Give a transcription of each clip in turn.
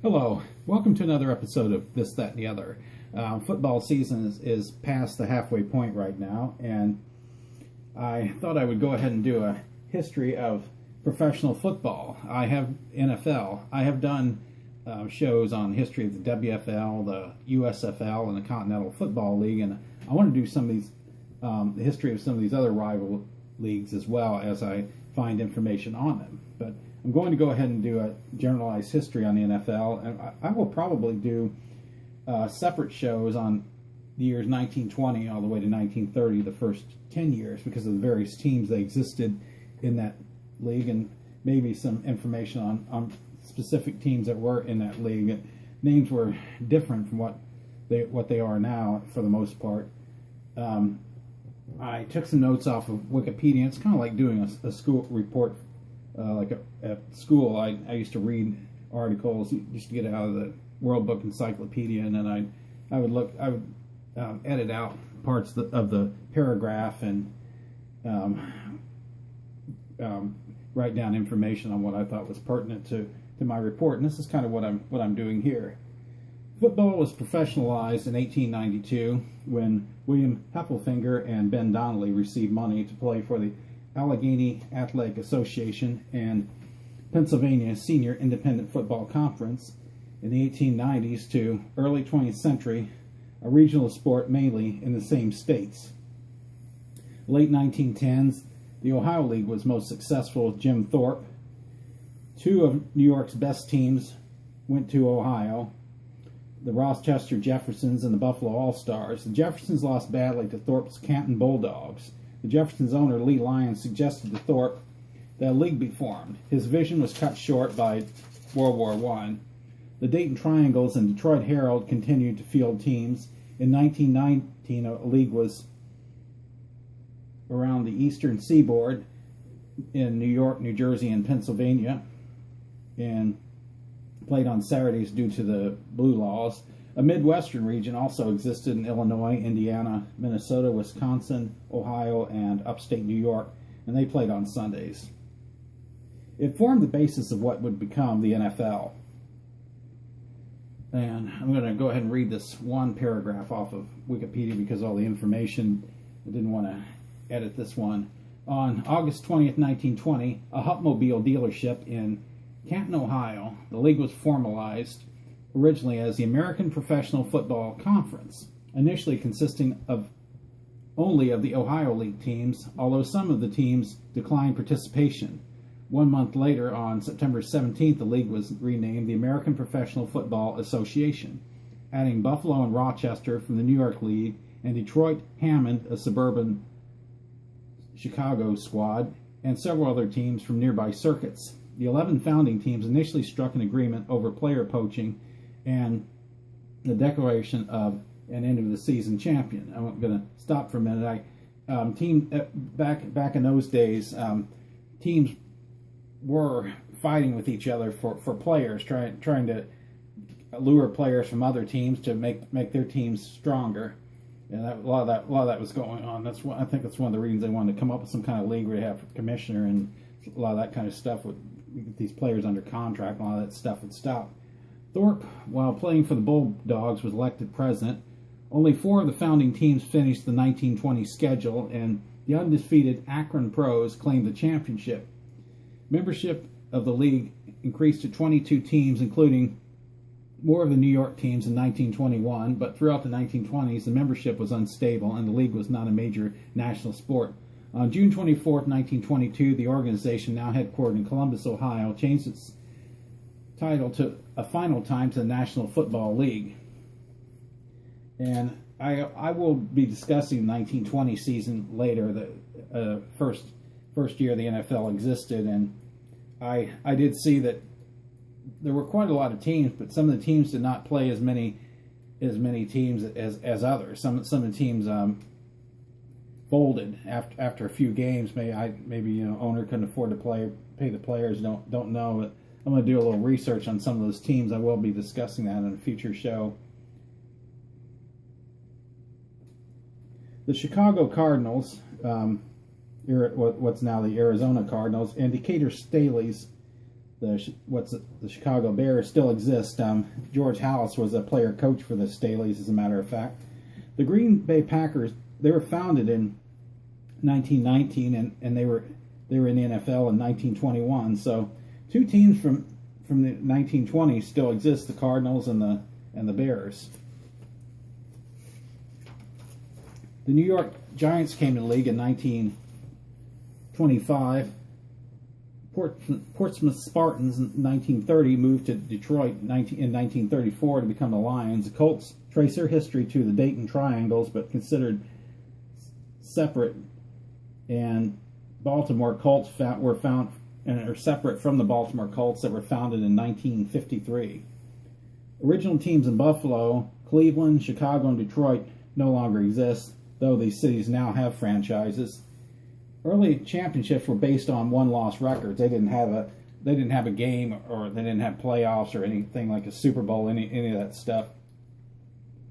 Hello, welcome to another episode of This, That, and the Other. Football season is past the halfway point right now, and I thought I would go ahead and do a history of professional football. I have NFL. I have done shows on history of the WFL, the USFL, and the Continental Football League, and I want to do some of these, the history of some of these other rival leagues as well as I find information on them. But I'm going to go ahead and do a generalized history on the NFL, and I will probably do separate shows on the years 1920 all the way to 1930, the first 10 years, because of the various teams that existed in that league, and maybe some information on specific teams that were in that league. And names were different from what they are now for the most part. I took some notes off of Wikipedia. It's kind of like doing a school report. At school, I used to read articles, just to get it out of the World Book Encyclopedia, and then I would edit out parts of the paragraph and write down information on what I thought was pertinent to my report. And this is kind of what I'm doing here. Football was professionalized in 1892 when William Heffelfinger and Ben Donnelly received money to play for the Allegheny Athletic Association and Pennsylvania Senior Independent Football Conference in the 1890s to early 20th century, a regional sport mainly in the same states. Late 1910s, the Ohio League was most successful with Jim Thorpe. Two of New York's best teams went to Ohio, the Rochester Jeffersons and the Buffalo All-Stars. The Jeffersons lost badly to Thorpe's Canton Bulldogs. The Jeffersons owner, Lee Lyons, suggested to Thorpe that a league be formed. His vision was cut short by World War I. The Dayton Triangles and Detroit Herald continued to field teams. In 1919, a league was around the eastern seaboard in New York, New Jersey, and Pennsylvania, and played on Saturdays due to the blue laws. A Midwestern region also existed in Illinois, Indiana, Minnesota, Wisconsin, Ohio, and upstate New York, and they played on Sundays. It formed the basis of what would become the NFL. And I'm going to go ahead and read this one paragraph off of Wikipedia because all the information, I didn't want to edit this one. On August 20th, 1920, a Hupmobile dealership in Canton, Ohio, the league was formalized originally as the American Professional Football Conference, initially consisting only of the Ohio League teams, although some of the teams declined participation. 1 month later, on September 17th, the league was renamed the American Professional Football Association, adding Buffalo and Rochester from the New York League and Detroit Hammond, a suburban Chicago squad, and several other teams from nearby circuits. The 11 founding teams initially struck an agreement over player poaching and the declaration of an end-of-the-season champion. I'm going to stop for a minute. Back in those days, teams were fighting with each other for players, trying to lure players from other teams to make their teams stronger. And a lot of that was going on. I think that's one of the reasons they wanted to come up with some kind of league where you have a commissioner, and a lot of that kind of stuff would get these players under contract, and a lot of that stuff would stop. Thorpe, while playing for the Bulldogs, was elected president. Only 4 of the founding teams finished the 1920 schedule, and the undefeated Akron Pros claimed the championship. Membership of the league increased to 22 teams, including more of the New York teams in 1921, but throughout the 1920s, the membership was unstable, and the league was not a major national sport. On June 24th, 1922, the organization, now headquartered in Columbus, Ohio, changed its title to a final time to the National Football League. And I will be discussing the 1920 season later, the first year the NFL existed, and I did see that there were quite a lot of teams, but some of the teams did not play as many teams as others. Some of the teams folded after a few games. Maybe owner couldn't afford to pay the players. Don't know. But I'm going to do a little research on some of those teams. I will be discussing that in a future show. The Chicago Cardinals, what's now the Arizona Cardinals, and Decatur Staleys the Chicago Bears still exist. George Halas was a player coach for the Staleys, as a matter of fact. The Green Bay Packers, they were founded in 1919, and they were in the NFL in 1921. So two teams from the 1920s still exist: the Cardinals and the Bears. The New York Giants came to the league in 1925. Portsmouth Spartans in 1930 moved to Detroit in 1934 to become the Lions. The Colts trace their history to the Dayton Triangles, but considered separate. And Baltimore Colts were found and are separate from the Baltimore Colts that were founded in 1953. Original teams in Buffalo, Cleveland, Chicago, and Detroit no longer exist, though these cities now have franchises. Early championships were based on one-loss records. They didn't have a game, or they didn't have playoffs or anything like a Super Bowl, any of that stuff.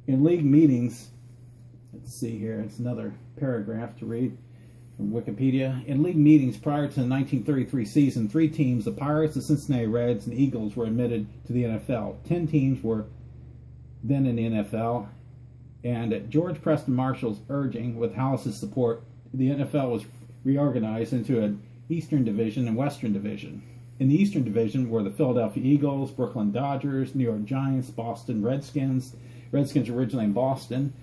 In league meetings, let's see here, it's another paragraph to read from Wikipedia. In league meetings prior to the 1933 season, 3 teams, the Pirates, the Cincinnati Reds, and Eagles, were admitted to the NFL. 10 teams were then in the NFL, and at George Preston Marshall's urging, with Halas's support, the NFL was reorganized into an Eastern Division and Western Division. In the Eastern Division were the Philadelphia Eagles, Brooklyn Dodgers, New York Giants, Boston Redskins originally in Boston,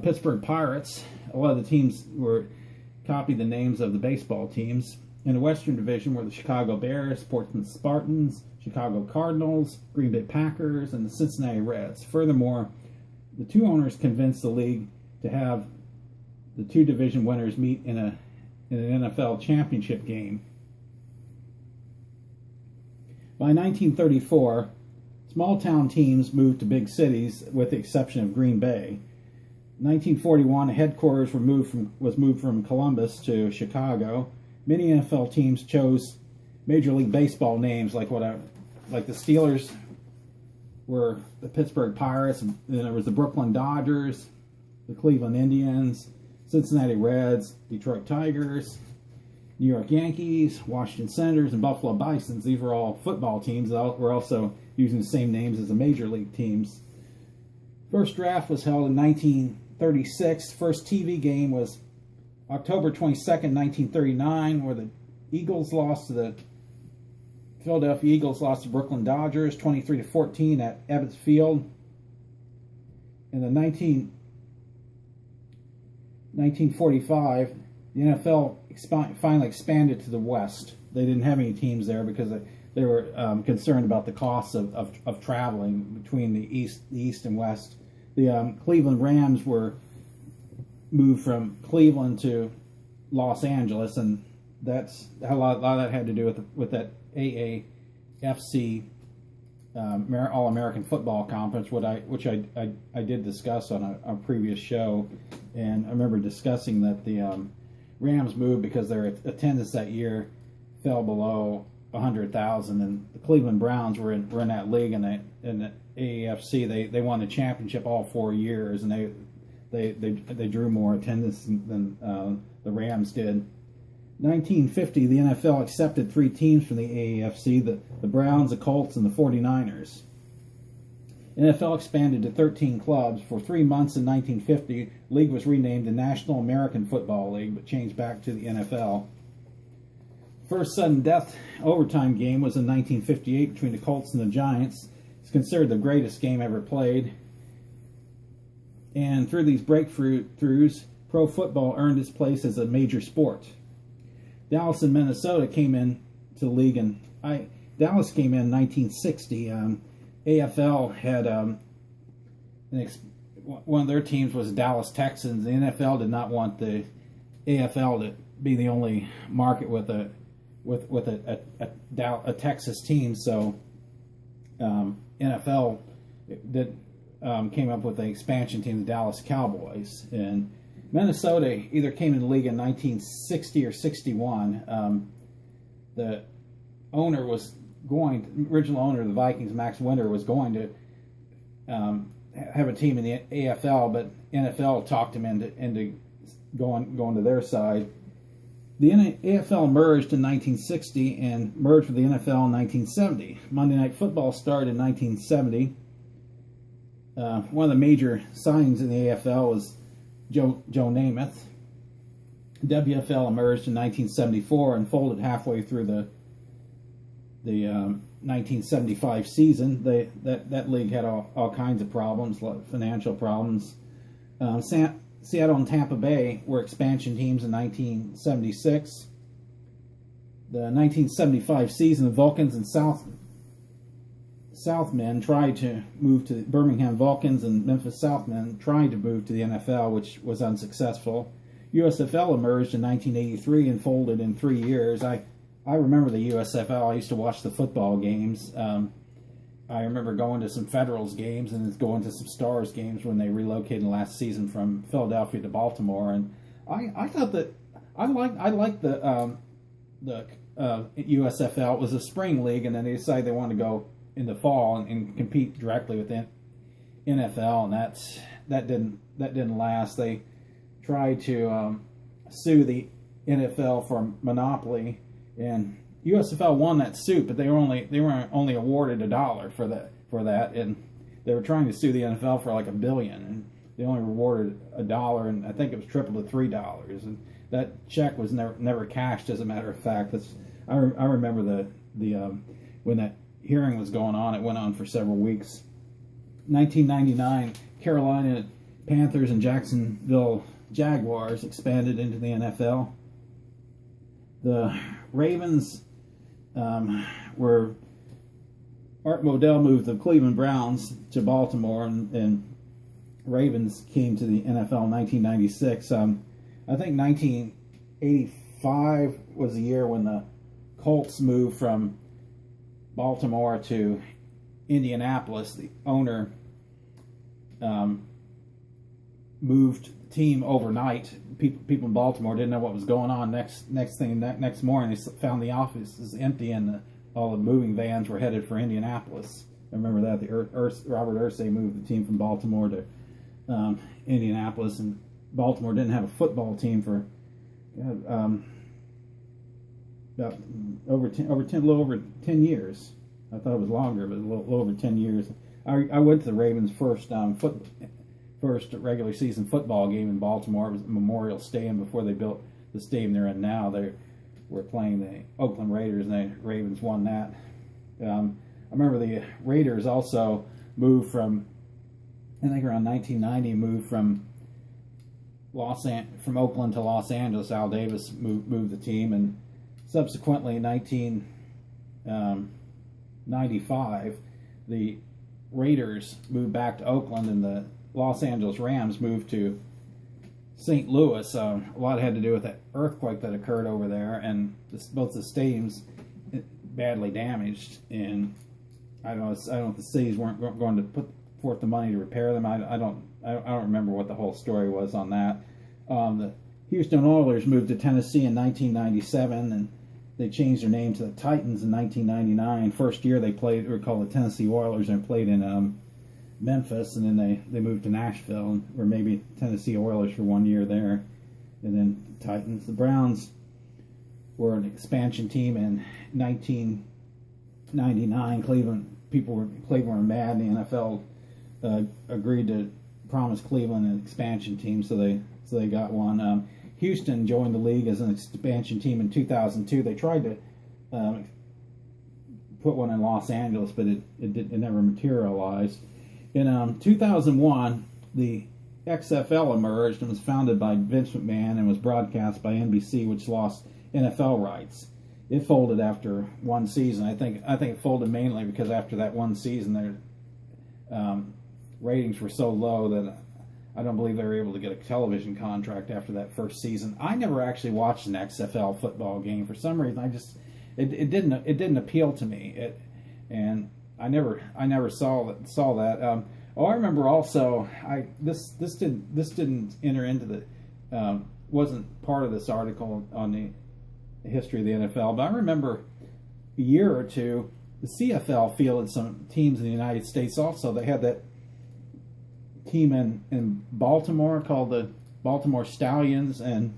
Pittsburgh Pirates. A lot of the teams copied the names of the baseball teams. In the Western Division were the Chicago Bears, Portsmouth Spartans, Chicago Cardinals, Green Bay Packers, and the Cincinnati Reds. Furthermore, the two owners convinced the league to have the two division winners meet in an NFL championship game. By 1934, small town teams moved to big cities, with the exception of Green Bay. In 1941, headquarters was moved from Columbus to Chicago. Many NFL teams chose Major League Baseball names, like the Steelers were the Pittsburgh Pirates, and then there was the Brooklyn Dodgers, the Cleveland Indians, Cincinnati Reds, Detroit Tigers, New York Yankees, Washington Senators, and Buffalo Bisons. These were all football teams that were also using the same names as the major league teams. First draft was held in 1936. First TV game was October 22nd, 1939, where the Philadelphia Eagles lost to Brooklyn Dodgers 23-14 at Ebbets Field. In the 1945, the NFL finally expanded to the West. They didn't have any teams there because they were concerned about the costs of traveling between the East and West. The Cleveland Rams were moved from Cleveland to Los Angeles, and that's a lot of that had to do with that AAFC All-American Football Conference, which I did discuss on a previous show. And I remember discussing that the Rams moved because their attendance that year fell below 100,000, and the Cleveland Browns were in that league, and the AAFC they won the championship all 4 years, and they drew more attendance than the Rams did. 1950, the NFL accepted 3 teams from the AAFC: the Browns, the Colts, and the 49ers. NFL expanded to 13 clubs. For 3 months in 1950, the league was renamed the National American Football League, but changed back to the NFL. First sudden death overtime game was in 1958 between the Colts and the Giants. It's considered the greatest game ever played. And through these breakthroughs, pro football earned its place as a major sport. Dallas and Minnesota came into the league, and Dallas came in 1960. AFL had one of their teams was Dallas Texans. The NFL did not want the AFL to be the only market with a Texas team, so NFL came up with an expansion team, the Dallas Cowboys. And Minnesota either came in the league in 1960 or 61. The original owner of the Vikings, Max Winter, was going to have a team in the AFL, but NFL talked him into going to their side. The AFL merged in 1960 and merged with the NFL in 1970. Monday Night Football started in 1970. One of the major signings in the AFL was Joe Namath. WFL emerged in 1974 and folded halfway through the 1975 season. That league had all kinds of problems, financial problems. Seattle and Tampa Bay were expansion teams in 1976. The 1975 season, the Vulcans and Southmen tried to move to Birmingham Vulcans and Memphis Southmen tried to move to the NFL, which was unsuccessful. USFL emerged in 1983 and folded in 3 years. I remember the USFL. I used to watch the football games. I remember going to some Federals games and going to some Stars games when they relocated last season from Philadelphia to Baltimore. And I thought that I liked the USFL. It was a spring league, and then they decided they wanted to go in the fall and compete directly with the NFL, and that didn't last. They tried to sue the NFL for monopoly, and USFL won that suit, but they were only awarded $1 for that, and they were trying to sue the NFL for like $1 billion, and they only rewarded $1, and I think it was tripled to $3, and that check was never cashed. As a matter of fact, I remember the when that hearing was going on, it went on for several weeks. 1999, Carolina Panthers and Jacksonville Jaguars expanded into the NFL. The Ravens were Art Modell moved the Cleveland Browns to Baltimore, and Ravens came to the NFL in 1996. I think 1985 was the year when the Colts moved from Baltimore to Indianapolis. The owner moved the team overnight. People in Baltimore didn't know what was going on. Next morning, they found the office was empty and all the moving vans were headed for Indianapolis. I remember that. Robert Irsay moved the team from Baltimore to Indianapolis, and Baltimore didn't have a football team for about a little over 10 years. I thought it was longer, but a little over 10 years. I went to the Ravens' first regular season football game in Baltimore. It was Memorial Stadium before they built the stadium they're in now. They were playing the Oakland Raiders, and the Ravens won that. I remember the Raiders also moved from, I think around 1990, moved from Oakland to Los Angeles. Al Davis moved the team, and subsequently in 1995, the Raiders moved back to Oakland, and the Los Angeles Rams moved to St. Louis. A lot had to do with that earthquake that occurred over there, and both the stadiums badly damaged. And I don't know if the cities weren't going to put forth the money to repair them. I don't remember what the whole story was on that. The Houston Oilers moved to Tennessee in 1997, and they changed their name to the Titans in 1999. First year they were called the Tennessee Oilers, and played in Memphis, and then they moved to Nashville, and were maybe Tennessee Oilers for 1 year there, and then the Titans. The Browns were an expansion team in 1999. Cleveland were mad. The NFL agreed to promise Cleveland an expansion team, so they got one. Houston joined the league as an expansion team in 2002. They tried to put one in Los Angeles, but it never materialized. In 2001, the XFL emerged and was founded by Vince McMahon and was broadcast by NBC, which lost NFL rights. It folded after one season. I think it folded mainly because after that one season, their ratings were so low that I don't believe they were able to get a television contract after that first season. I never actually watched an XFL football game for some reason. It didn't appeal to me. And I never saw that. I remember also this didn't enter into the wasn't part of this article on the history of the NFL, but I remember a year or two the CFL fielded some teams in the United States also. They had that team in Baltimore called the Baltimore Stallions, and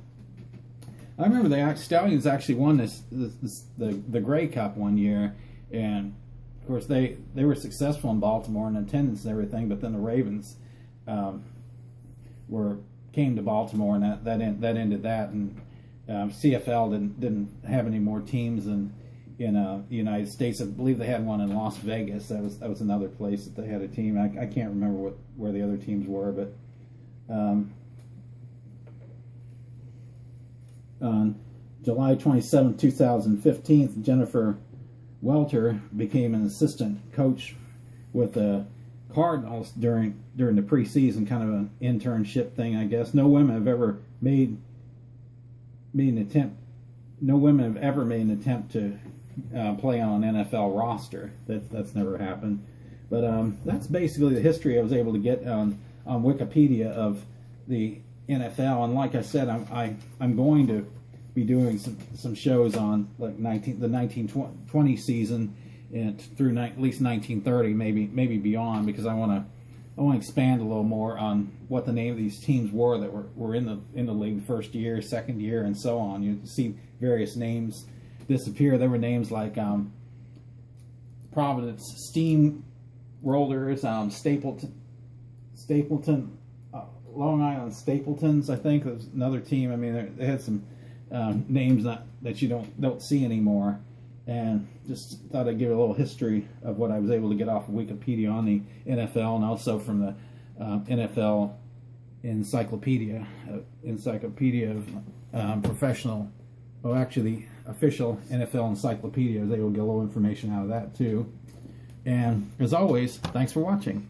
I remember the Stallions actually won the Grey Cup one year, and of course they were successful in Baltimore in attendance and everything. But then the Ravens came to Baltimore, and that ended that. And CFL didn't have any more teams in the United States. I believe they had one in Las Vegas. That was another place that they had a team. I can't remember where the other teams were, but. On July 27, 2015, Jennifer Welter became an assistant coach with the Cardinals during the preseason, kind of an internship thing, I guess. No women have ever made an attempt. No women have ever made an attempt to play on an NFL roster. That's never happened. But that's basically the history I was able to get on Wikipedia of the NFL. And like I said, I'm going to be doing some shows on like the 1920 season and through at least 1930, maybe beyond, because I want to expand a little more on what the name of these teams were that were in the league first year, second year, and so on. You see various names disappear. There were names like Providence Steamrollers, Stapleton, Long Island Stapletons, I think was another team. I mean, they had some names that you don't see anymore, and just thought I'd give a little history of what I was able to get off of Wikipedia on the NFL, and also from the NFL encyclopedia of professional. Well, actually, the official NFL encyclopedia. I was able to get a little information out of that too. And as always, thanks for watching.